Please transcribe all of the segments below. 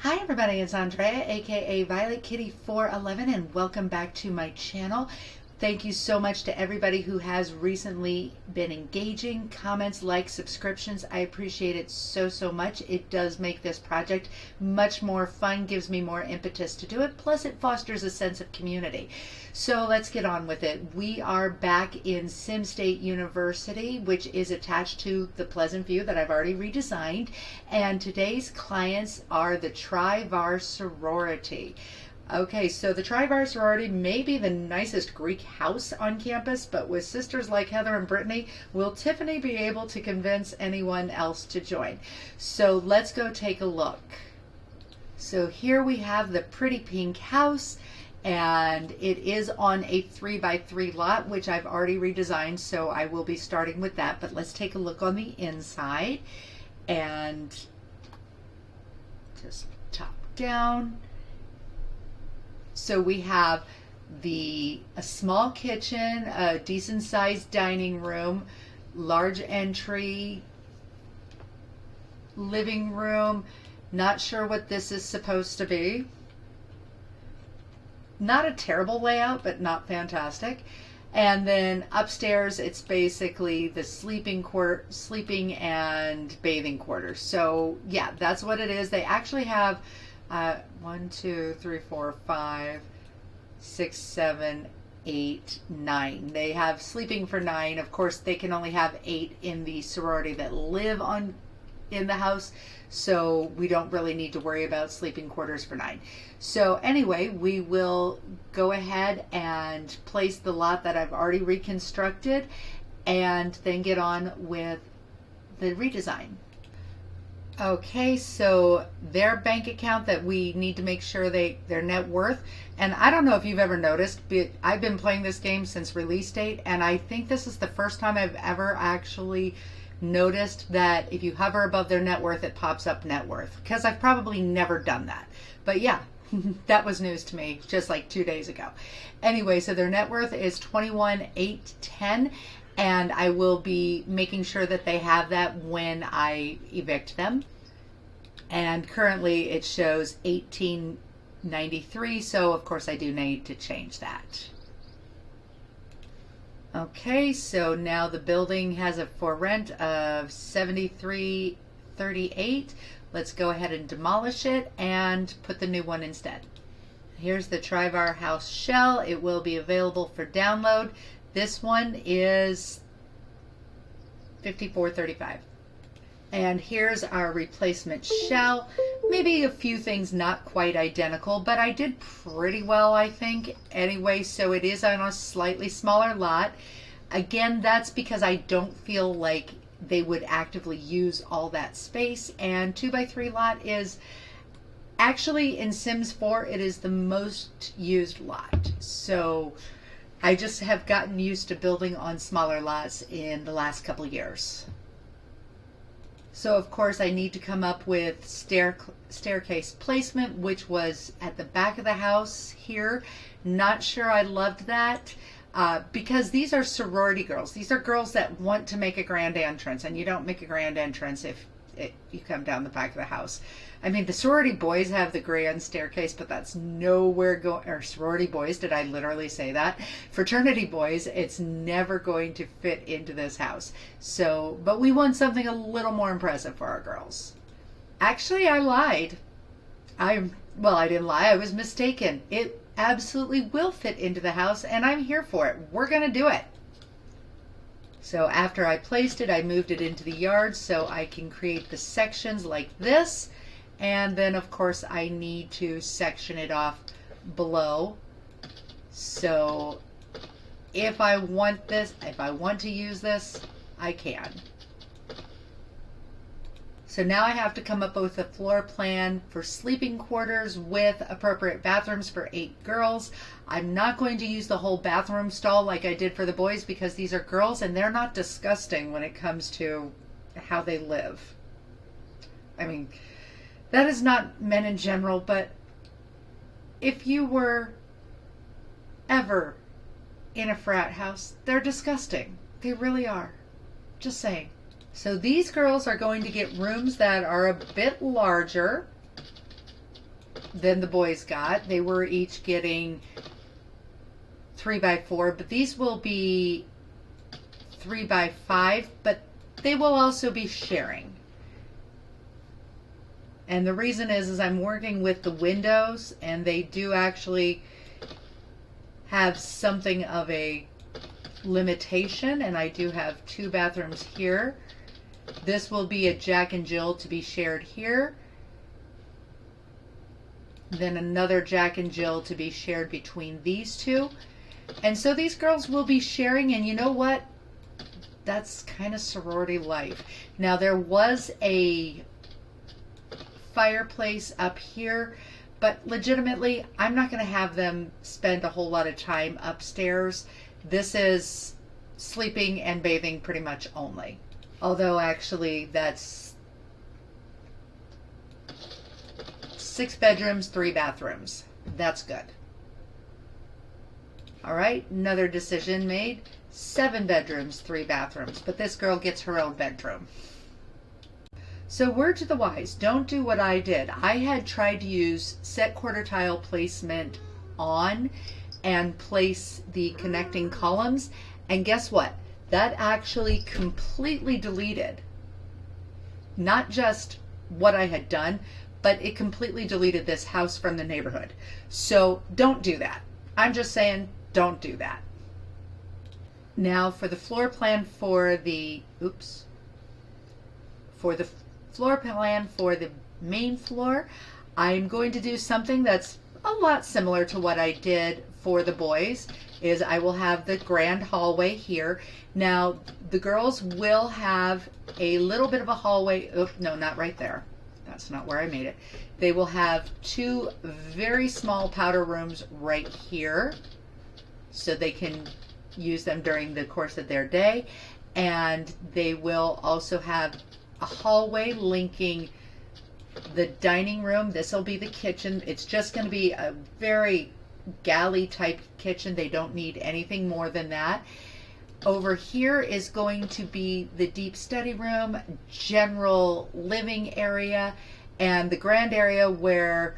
Hi everybody, it's Andrea, aka Violet Kitty 411, and welcome back to my channel. Thank you so much to everybody who has recently been engaging, comments, likes, subscriptions. I appreciate it so much. It does make this project much more fun, gives me more impetus to do it, plus it fosters a sense of community. So let's get on with it. We are back in Sim State University, which is attached to the Pleasant View that I've already redesigned, and today's clients are the Tri-Var sorority. Okay, so the Tri-Var sorority may be the nicest Greek house on campus, but with sisters like Heather and Brittany, will Tiffany be able to convince anyone else to join? So let's go take a look. So here we have the pretty pink house, and it is on a 3x3 lot, which I've already redesigned, so I will be starting with that. But let's take a look on the inside, and just top down. So we have a small kitchen, a decent sized dining room, large entry, living room. Not sure what this is supposed to be. Not a terrible layout, but not fantastic. And then upstairs, it's basically the sleeping and bathing quarters. So yeah, that's what it is. They actually have 1, 2, 3, 4, 5, 6, 7, 8, 9. They have sleeping for 9. Of course, they can only have 8 in the sorority that live in the house, so we don't really need to worry about sleeping quarters for 9. So anyway, we will go ahead and place the lot that I've already reconstructed and then get on with the redesign. Okay, so their bank account that we need to make sure their net worth, and I don't know if you've ever noticed, but I've been playing this game since release date, and I think this is the first time I've ever actually noticed that if you hover above their net worth, it pops up net worth, because I've probably never done that. But yeah, that was news to me just like 2 days ago. Anyway, so their net worth is $21,810. And I will be making sure that they have that when I evict them. And currently it shows $1,893, so of course I do need to change that. Okay, so now the building has a for rent of $73.38. Let's go ahead and demolish it and put the new one instead. Here's the Tri-Var house shell. It will be available for download. This one is $54.35. And here's our replacement shell. Maybe a few things not quite identical, but I did pretty well, I think. Anyway, so it is on a slightly smaller lot. Again, that's because I don't feel like they would actively use all that space. And 2x3 lot is actually in Sims 4, it is the most used lot. So I just have gotten used to building on smaller lots in the last couple of years. So of course I need to come up with staircase placement, which was at the back of the house here. Not sure I loved that because these are sorority girls. These are girls that want to make a grand entrance, and you don't make a grand entrance if you come down the back of the house. I mean, the sorority boys have the grand staircase, but that's nowhere going, or sorority boys, did I literally say that? Fraternity boys, it's never going to fit into this house. So, but we want something a little more impressive for our girls. Actually, I lied. Well, I didn't lie, I was mistaken. It absolutely will fit into the house, and I'm here for it. We're gonna do it. So after I placed it, I moved it into the yard so I can create the sections like this. And then of course I need to section it off below. So if I want to use this, I can. So now I have to come up with a floor plan for sleeping quarters with appropriate bathrooms for 8 girls. I'm not going to use the whole bathroom stall like I did for the boys because these are girls and they're not disgusting when it comes to how they live. I mean, that is not men in general, but if you were ever in a frat house, they're disgusting. They really are. Just saying. So these girls are going to get rooms that are a bit larger. than the boys got. They were each getting 3x4, but these will be 3x5, but they will also be sharing. And the reason is I'm working with the windows, and they do actually have something of a limitation, and I do have 2 bathrooms here. This will be a Jack and Jill to be shared here. Then another Jack and Jill to be shared between these 2. And so these girls will be sharing, and you know what? That's kind of sorority life. Now there was a fireplace up here, but legitimately I'm not going to have them spend a whole lot of time upstairs. This is sleeping and bathing pretty much only. Although actually that's 6 bedrooms, 3 bathrooms. That's good. All right, another decision made. 7 bedrooms, 3 bathrooms, but this girl gets her own bedroom. So word to the wise, don't do what I did. I had tried to use set quarter tile placement on and place the connecting columns, and guess what? That actually completely deleted not just what I had done, but it completely deleted this house from the neighborhood. So don't do that. I'm just saying, don't do that. Now for the floor plan for the, floor plan for the main floor, I'm going to do something that's a lot similar to what I did for the boys. Is I will have the grand hallway here. Now the girls will have a little bit of a hallway. No, not right there. That's not where I made it. They will have 2 very small powder rooms right here, so they can use them during the course of their day. And they will also have a hallway linking the dining room. This will be the kitchen. It's just going to be a very galley type kitchen. They don't need anything more than that. Over here is going to be the deep study room, general living area, and the grand area where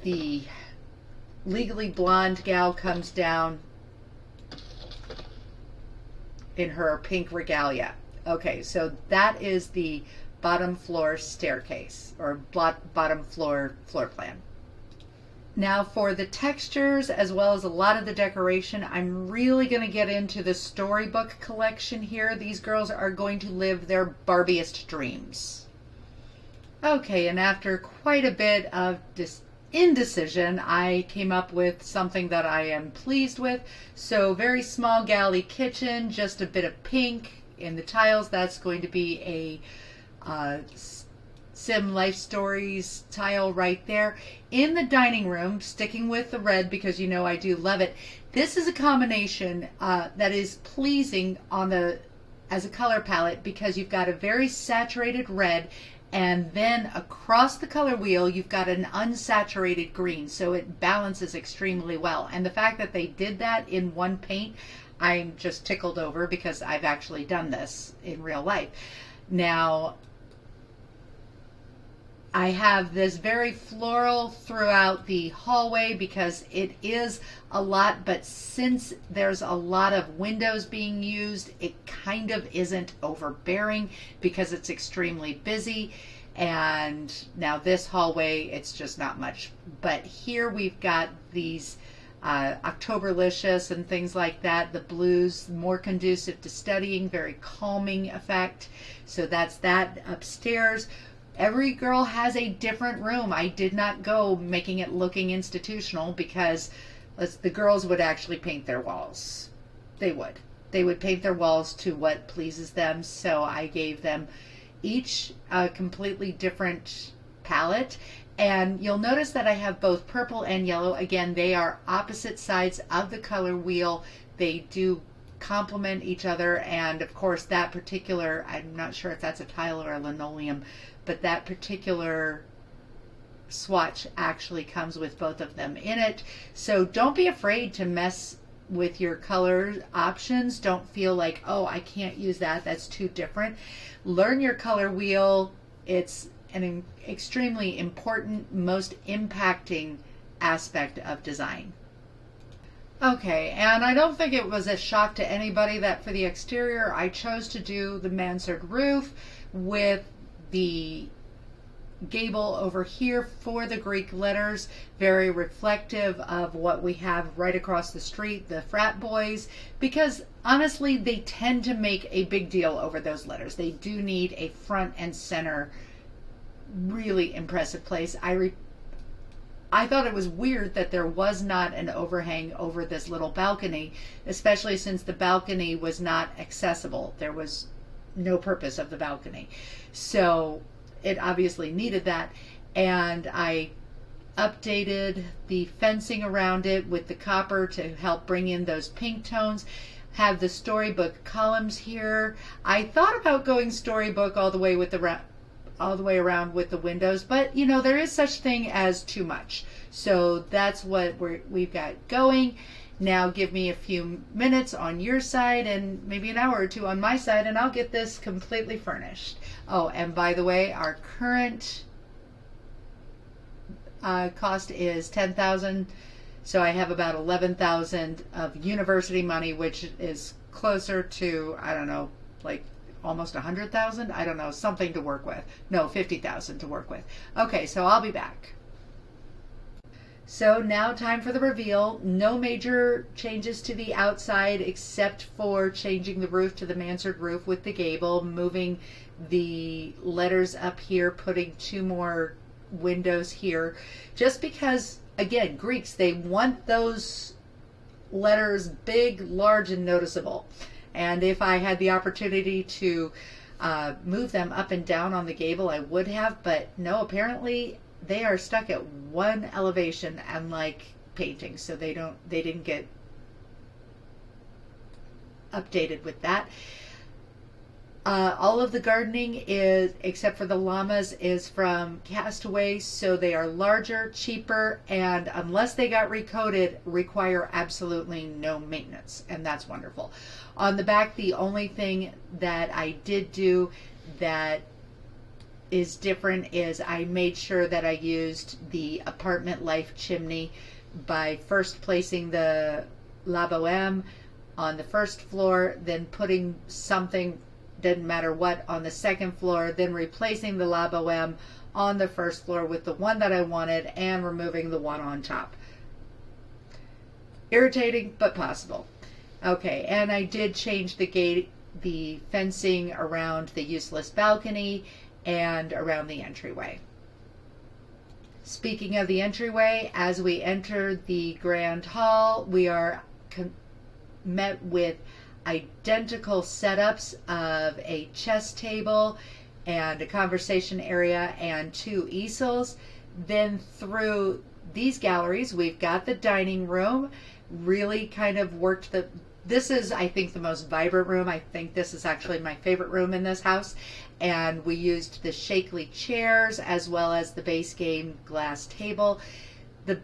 the legally blonde gal comes down in her pink regalia. Okay, so that is the bottom floor staircase, or bottom floor plan. Now for the textures as well as a lot of the decoration, I'm really going to get into the storybook collection here. These girls are going to live their Barbiest dreams. Okay, and after quite a bit of indecision, I came up with something that I am pleased with. So very small galley kitchen, just a bit of pink in the tiles. That's going to be a Sim Life Stories tile right there. In the dining room, sticking with the red because you know I do love it. This is a combination that is pleasing on the as a color palette because you've got a very saturated red, and then across the color wheel you've got an unsaturated green, so it balances extremely well. And the fact that they did that in one paint, I'm just tickled over because I've actually done this in real life. Now I have this very floral throughout the hallway because it is a lot, but since there's a lot of windows being used, it kind of isn't overbearing because it's extremely busy. And now this hallway, it's just not much. But here we've got these Octoberlicious and things like that. The blues, more conducive to studying, very calming effect. So that's that. Upstairs, every girl has a different room. I did not go making it looking institutional because the girls would actually paint their walls. They would paint their walls to what pleases them. So I gave them each a completely different palette. And you'll notice that I have both purple and yellow. Again, they are opposite sides of the color wheel. They do complement each other. And of course that particular, I'm not sure if that's a tile or a linoleum, but that particular swatch actually comes with both of them in it. So don't be afraid to mess with your color options. Don't feel like, oh, I can't use that, that's too different. Learn your color wheel. It's an extremely important, most impacting aspect of design. Okay, and I don't think it was a shock to anybody that for the exterior I chose to do the mansard roof with the gable over here for the Greek letters, very reflective of what we have right across the street, the frat boys, because honestly they tend to make a big deal over those letters. They do need a front and center, really impressive place. I thought it was weird that there was not an overhang over this little balcony, especially since the balcony was not accessible. There was no purpose of the balcony. So it obviously needed that. And I updated the fencing around it with the copper to help bring in those pink tones. Have the storybook columns here. I thought about going storybook all the way around with the windows, but you know, there is such thing as too much. So that's what we've got going. Now give me a few minutes on your side and maybe an hour or two on my side, and I'll get this completely furnished. Oh, and by the way, our current cost is $10,000. So I have about $11,000 of university money, which is closer to, I don't know, like almost 100,000. I don't know, something to work with. No, 50,000 to work with. Okay, so I'll be back. So now time for the reveal. No major changes to the outside except for changing the roof to the mansard roof with the gable, moving the letters up here, putting 2 more windows here, just because, again, Greeks, they want those letters big, large, and noticeable. And if I had the opportunity to move them up and down on the gable, I would have, but no, apparently they are stuck at one elevation, unlike painting, so they didn't get updated with that. All of the gardening is, except for the llamas, is from Castaway, so they are larger, cheaper, and unless they got recoated, require absolutely no maintenance, and that's wonderful. On the back, the only thing that I did do that is different is I made sure that I used the apartment life chimney by first placing the La Boheme on the first floor, then putting something, didn't matter what, on the second floor, then replacing the La Boheme on the first floor with the one that I wanted and removing the one on top. Irritating, but possible. Okay, and I did change the fencing around the useless balcony and around the entryway. Speaking of the entryway, as we enter the grand hall, we are met with identical setups of a chess table and a conversation area and 2 easels. Then through these galleries, we've got the dining room. Really kind of worked this is, I think, the most vibrant room. I think this is actually my favorite room in this house. And we used the shakely chairs as well as the base game glass table. The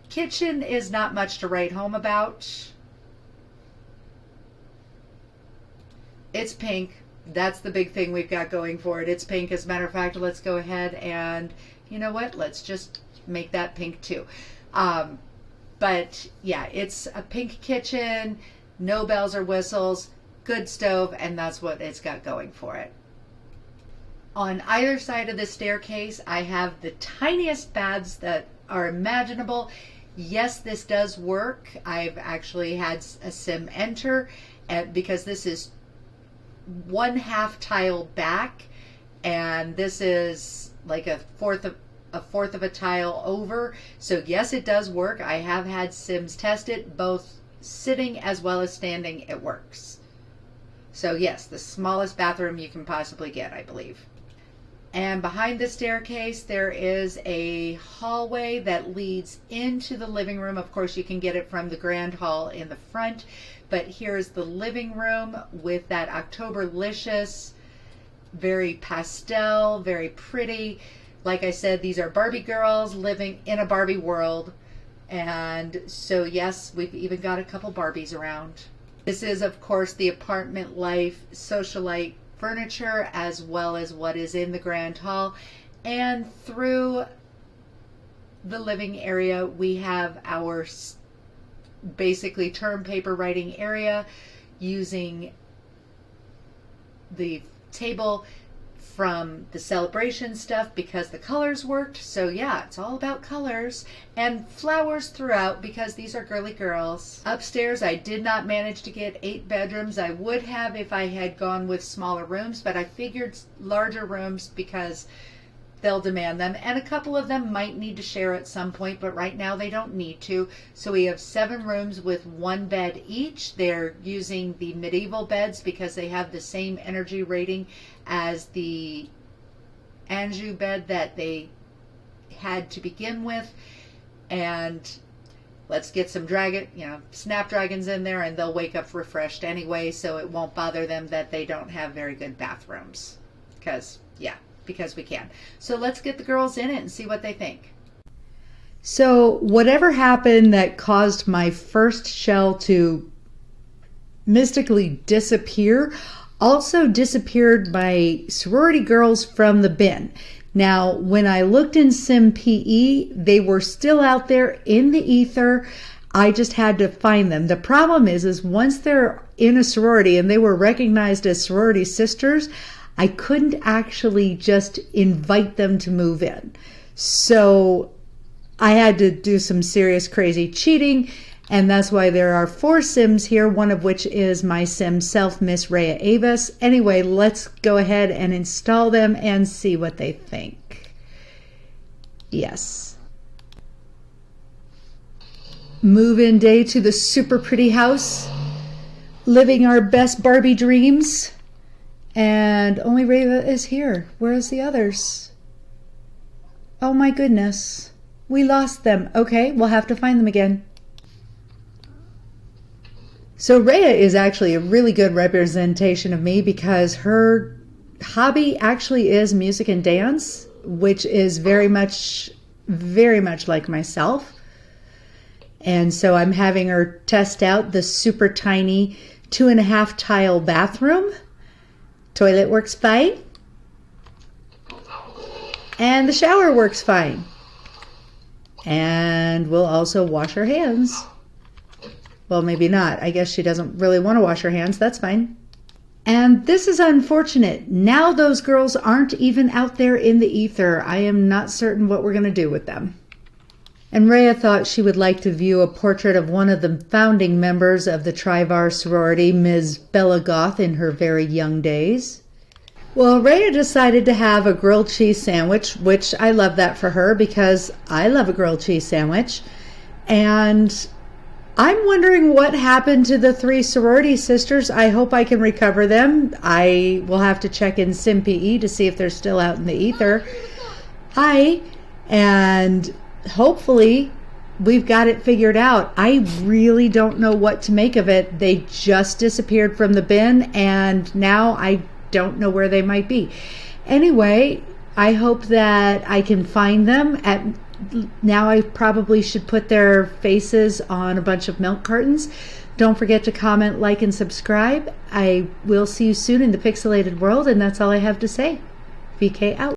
kitchen is not much to write home about. It's pink. That's the big thing we've got going for it. It's pink. As a matter of fact, let's go ahead and, you know what? Let's just make that pink too. But yeah, it's a pink kitchen, no bells or whistles, good stove, and that's what it's got going for it. On either side of the staircase, I have the tiniest baths that are imaginable. Yes, this does work. I've actually had a sim enter, and because this is 1/2 tile back, and this is like a fourth of a tile over. So yes, it does work. I have had sims test it, both sitting as well as standing. It works. So yes, the smallest bathroom you can possibly get, I believe. And behind the staircase, there is a hallway that leads into the living room. Of course, you can get it from the grand hall in the front, but here's the living room with that Octoberlicious, very pastel, very pretty. Like I said, these are Barbie girls living in a Barbie world. And so yes, we've even got a couple Barbies around. This is, of course, the apartment life socialite furniture as well as what is in the grand hall. And through the living area, we have our basically term paper writing area using the table from the celebration stuff because the colors worked. So yeah, it's all about colors, and flowers throughout because these are girly girls. Upstairs, I did not manage to get 8 bedrooms. I would have if I had gone with smaller rooms, but I figured larger rooms because they'll demand them, and a couple of them might need to share at some point, but right now they don't need to. So we have 7 rooms with 1 bed each. They're using the medieval beds because they have the same energy rating as the Anjou bed that they had to begin with. And let's get some snapdragons in there, and they'll wake up refreshed anyway, so it won't bother them that they don't have very good bathrooms. Because we can. So let's get the girls in it and see what they think. So whatever happened that caused my first shell to mystically disappear also disappeared my sorority girls from the bin. Now, when I looked in Sim PE, they were still out there in the ether. I just had to find them. The problem is once they're in a sorority and they were recognized as sorority sisters, I couldn't actually just invite them to move in. So I had to do some serious crazy cheating, and that's why there are 4 Sims here, one of which is my Sim self, Miss Rhea Avis. Anyway, let's go ahead and install them and see what they think. Yes. Move-in day to the super pretty house, living our best Barbie dreams. And only Rhea is here. Where's the others? Oh my goodness. We lost them. Okay, we'll have to find them again. So Rhea is actually a really good representation of me because her hobby actually is music and dance, which is very much like myself. And so I'm having her test out the super tiny 2.5 tile bathroom. Toilet works fine. And the shower works fine. And we'll also wash our hands. Well, maybe not. I guess she doesn't really want to wash her hands. That's fine. And this is unfortunate. Now those girls aren't even out there in the ether. I am not certain what we're going to do with them. And Rhea thought she would like to view a portrait of one of the founding members of the Tri-Var sorority, Ms. Bella Goth, in her very young days. Well, Rhea decided to have a grilled cheese sandwich, which I love that for her because I love a grilled cheese sandwich. And I'm wondering what happened to the 3 sorority sisters. I hope I can recover them. I will have to check in Sim PE to see if they're still out in the ether. Hi, and hopefully we've got it figured out. I really don't know what to make of it. They just disappeared from the bin, and now I don't know where they might be. Anyway, I hope that I can find them. Now I probably should put their faces on a bunch of milk cartons. Don't forget to comment, like, and subscribe. I will see you soon in the pixelated world, and that's all I have to say. VK out.